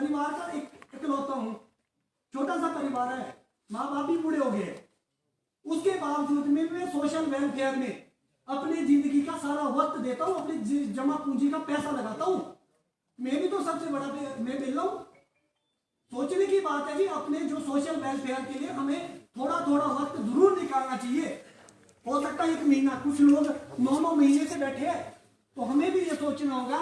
परिवार का इकलौता हूँ, छोटा सा परिवार है, माँ बाप भी बूढ़े हो गए, उसके बावजूद में मैं सोशल वेलफेयर में अपनी जिंदगी का सारा वक्त देता हूँ, अपनी जमा पूंजी का पैसा लगाता हूँ। मैं भी तो सबसे बड़ा मैं मिल रहा हूँ। सोचने की बात है जी, अपने जो सोशल वेलफेयर के लिए हमें थोड़ा थोड़ा वक्त जरूर निकालना चाहिए। हो सकता है 1 महीना, कुछ लोग 9 महीने से बैठे हैं, तो हमें भी ये सोचना होगा।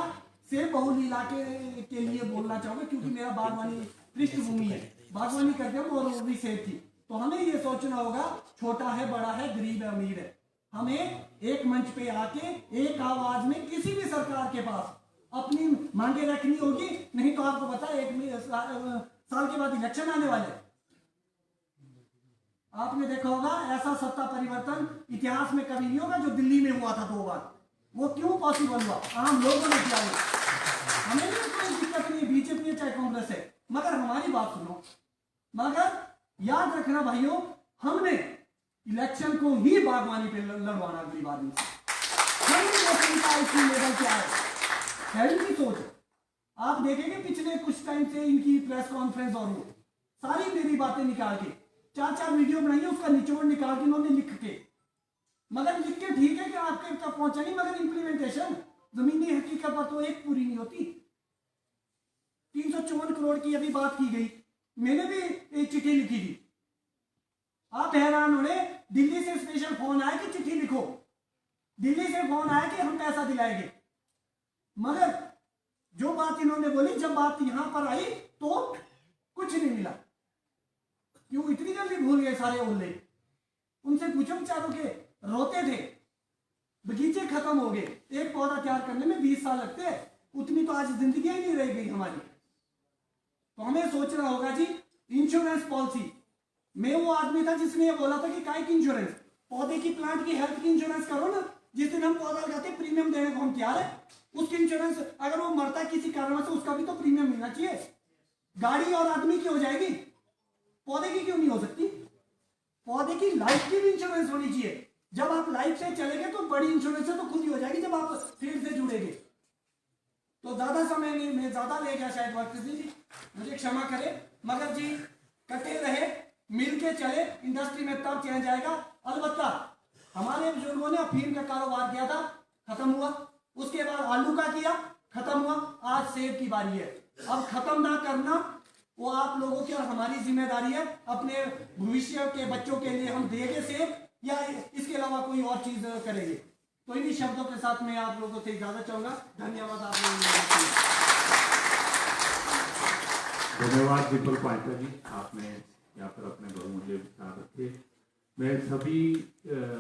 सेब बहुल इलाके के लिए बोलना चाहूंगा, क्योंकि मेरा बागवानी पृष्ठभूमि है, बागवानी करते हैं और वो भी सेब थी, तो हमें ये सोचना होगा, छोटा है बड़ा है गरीब है अमीर है, हमें एक मंच पे आके एक आवाज में किसी भी सरकार के पास अपनी मांगे रखनी होगी। नहीं तो आपको पता है 1 साल के बाद इलेक्शन आने वाले, आपने देखा होगा ऐसा सत्ता परिवर्तन इतिहास में कभी नहीं होगा जो दिल्ली में हुआ था 2 बार। वो क्यों पॉसिबल हुआ? आम लोगों ने किया। हमें भी कोई दिक्कत नहीं, बीजेपी है चाहे कांग्रेस है, मगर हमारी बात सुनो। मगर याद रखना भाइयों, हमने इलेक्शन को ही बागवानी पे लड़वाना अगली बार में। लेवल क्या है इनकी सोच। आप देखेंगे पिछले कुछ टाइम से इनकी प्रेस कॉन्फ्रेंस और वो सारी मेरी बातें निकाल के 4 वीडियो बनाई है, उसका निचोड़ निकाल के इन्होंने लिख के, मगर लिख के ठीक है कि आपके तक पहुंचा नहीं, मगर इंप्लीमेंटेशन जमीनी हकीकत पर तो एक पूरी नहीं होती। 354 करोड़ की अभी बात की गई, मैंने भी एक चिट्ठी लिखी थी। आप हैरान होने, दिल्ली से स्पेशल फोन आया कि चिट्ठी लिखो, दिल्ली से फोन आया कि हम पैसा दिलाएंगे, मगर जो बात इन्होंने बोली जब बात यहां पर आई तो कुछ नहीं मिला। क्यों इतनी जल्दी भूल गए सारे ओले? उनसे पूछो, बेचारों के रोते थे, बगीचे खत्म हो गए, एक पौधा तैयार करने में 20 साल लगते हैं, उतनी तो आज जिंदगी ही नहीं रह गई हमारी। तो हमें सोचना होगा जी। इंश्योरेंस पॉलिसी में वो आदमी था जिसने ये बोला था कि काय की इंश्योरेंस, पौधे की प्लांट की हेल्थ की इंश्योरेंस करो ना, जिस दिन हम पौधा लगाते हैं प्रीमियम देने को हम तैयार है, उसकी इंश्योरेंस अगर वो मरता है किसी कारण से उसका भी तो प्रीमियम मिलना चाहिए। गाड़ी और आदमी की हो जाएगी, पौधे की क्यों नहीं हो सकती? पौधे की लाइफ की भी इंश्योरेंस होनी चाहिए। जब आप लाइफ से चलेंगे तो बड़ी इंश्योरेंस से तो खुद ही हो जाएगी जब आप फील्ड से जुड़ेंगे। तो ज्यादा समय नहीं, मैं ज्यादा ले गया शायद वक्त जी, मुझे क्षमा करें, मगर जी कटे रहे, मिल के चले, इंडस्ट्री में तब चेंज आएगा। अलबत्ता हमारे बुजुर्गों ने अफीम का कारोबार किया था, खत्म हुआ, उसके बाद आलू का किया, खत्म हुआ, आज सेब की बारी है। अब खत्म ना करना वो आप लोगों की और हमारी जिम्मेदारी है। अपने भविष्य के बच्चों के लिए हम देंगे सेब या इसके अलावा कोई और चीज करेंगे। तो इन्हीं शब्दों के साथ मैं आप लोगों से इजाजत चाहूंगा। धन्यवाद। आप धन्यवाद दीपक पांचा जी, आपने यहाँ पर अपने बहुमूल्य विचार रखे। मैं सभी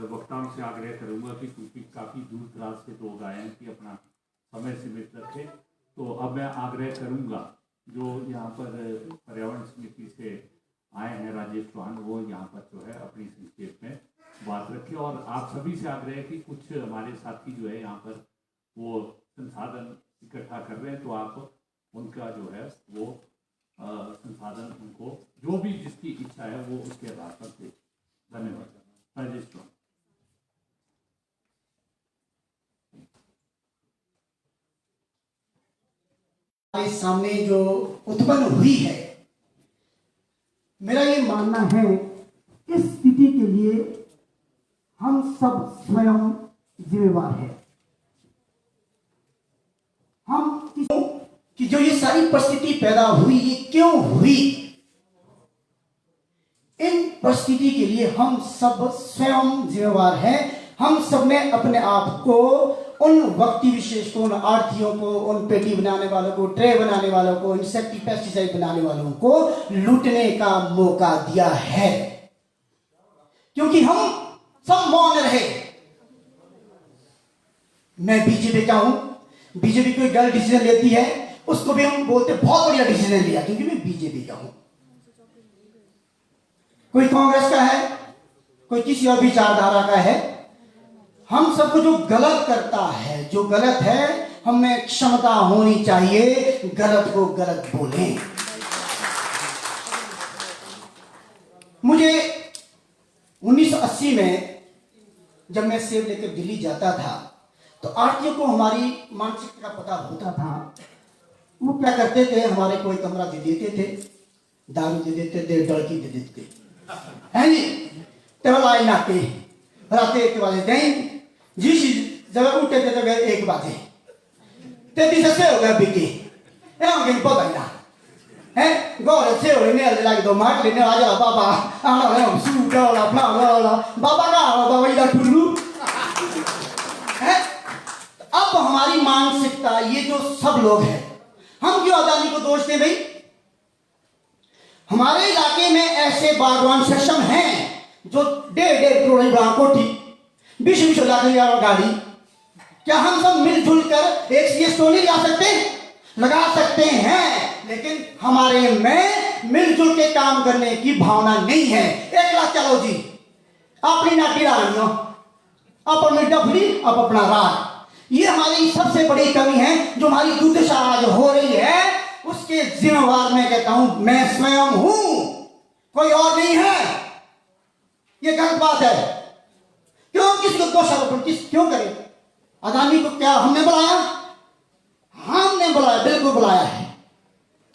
वक्ताओं से आग्रह करूंगा कि क्योंकि काफ़ी दूर दराज से लोग आए हैं कि अपना समय सीमित रखें, तो अब मैं आग्रह करूंगा जो यहाँ पर पर्यावरण समिति से आए हैं राजेश चौहान, वो यहाँ पर जो है अपनी संक्षेप में बात रखें। और आप सभी से आग्रह है कि कुछ हमारे साथी जो है यहाँ पर वो संसाधन इकट्ठा कर रहे हैं, तो आप उनका जो है वो संसाधन उनको जो भी जिसकी इच्छा है वो उसके आधार पर दे। धन्यवाद। राजेश चौहान। हमारे सामने जो उत्पन्न हुई है, मेरा ये मानना है इस स्थिति के लिए हम सब स्वयं जिम्मेवार हैं। हम कि जो ये सारी परिस्थिति पैदा हुई, ये क्यों हुई, इन परिस्थिति के लिए हम सब स्वयं जिम्मेवार हैं। हम सब ने अपने आप को उन व्यक्ति विशेष को, उन आढ़तियों को, उन पेटी बनाने वालों को, ट्रे बनाने वालों को, इंसेक्टिसाइड पेस्टिसाइड बनाने वालों को लूटने का मौका दिया है, क्योंकि हम सब मौन रहे। मैं बीजेपी का हूं, बीजेपी कोई गलत डिसीजन लेती है उसको भी हम बोलते बहुत बढ़िया डिसीजन लिया, क्योंकि मैं बीजेपी का हूं। कोई कांग्रेस का है, कोई किसी और विचारधारा का है, हम सबको जो गलत करता है, जो गलत है, हमें क्षमता होनी चाहिए गलत को गलत बोलें। मुझे 1980 में जब मैं सेब लेकर दिल्ली जाता था तो आढ़तियों को हमारी मानसिकता का पता होता था वो क्या करते थे, हमारे कोई कमरा दे देते थे, दारू दे देते थे, डड़की दे देते है जी। टेबल आई नाते रात 1 बजे दें जिस जगह उठे थे तो 1 बजे ते दिस से हो गया बिकी ए हम के पता ना है गो से हो ने लगे तो मार लेने आ जा बाबा आ ना हम सू ला फला ला बाबा का बाबा इधर टुल्लू है। अब हमारी मानसिकता, ये जो सब लोग हैं, हम क्यों अदानी को दोष दें भाई? हमारे इलाके में ऐसे बागवान सक्षम हैं जो 1.5 करोड़ कोठी 20 लाख गाड़ी, क्या हम सब मिलजुल कर एक सीएस तो नहीं लगा सकते हैं, लेकिन हमारे में मिलजुल के काम करने की भावना नहीं है। 1 लाख चलो जी, अपनी नाटी रानियों, अपनी डफली, अब अपना राग, ये हमारी सबसे बड़ी कमी है जो हमारी दुर्दशा आज हो रही है। उसके जिम्मेवार मैं कहता हूं मैं स्वयं हूं, कोई और नहीं है। ये गलत बात है। क्यों किसी को दोषारोपण क्यों करें? अदानी को क्या हमने बुलाया? हमने बुलाया, बिल्कुल बुलाया है,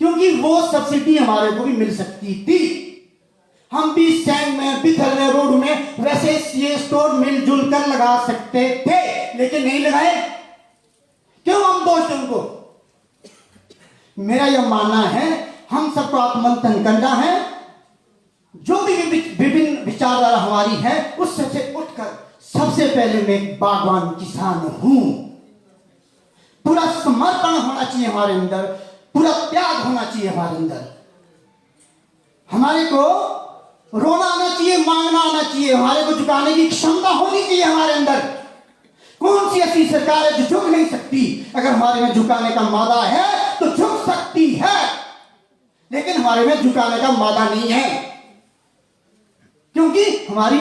क्योंकि वो सब्सिडी हमारे को भी मिल सकती थी। हम भी सैंड में, बिथर में, रोड में वैसे ये स्टोर मिलजुल कर लगा सकते थे, लेकिन नहीं लगाए। क्यों हम दोष दें उनको? मेरा यह मानना है हम सबको आत्ममंथन करना है। जो भी विभिन्न विचारधारा हमारी है उससे उठकर सबसे पहले मैं बागवान किसान हूं। पूरा समर्पण होना चाहिए हमारे अंदर, पूरा त्याग होना चाहिए हमारे अंदर। हमारे को रोना आना चाहिए, मांगना आना चाहिए, हमारे को झुकाने की क्षमता होनी चाहिए हमारे अंदर। कौन सी ऐसी सरकार है जो झुक नहीं सकती? अगर हमारे में झुकाने का मादा है तो झुक सकती है, लेकिन हमारे में झुकाने का मादा नहीं है, क्योंकि हमारी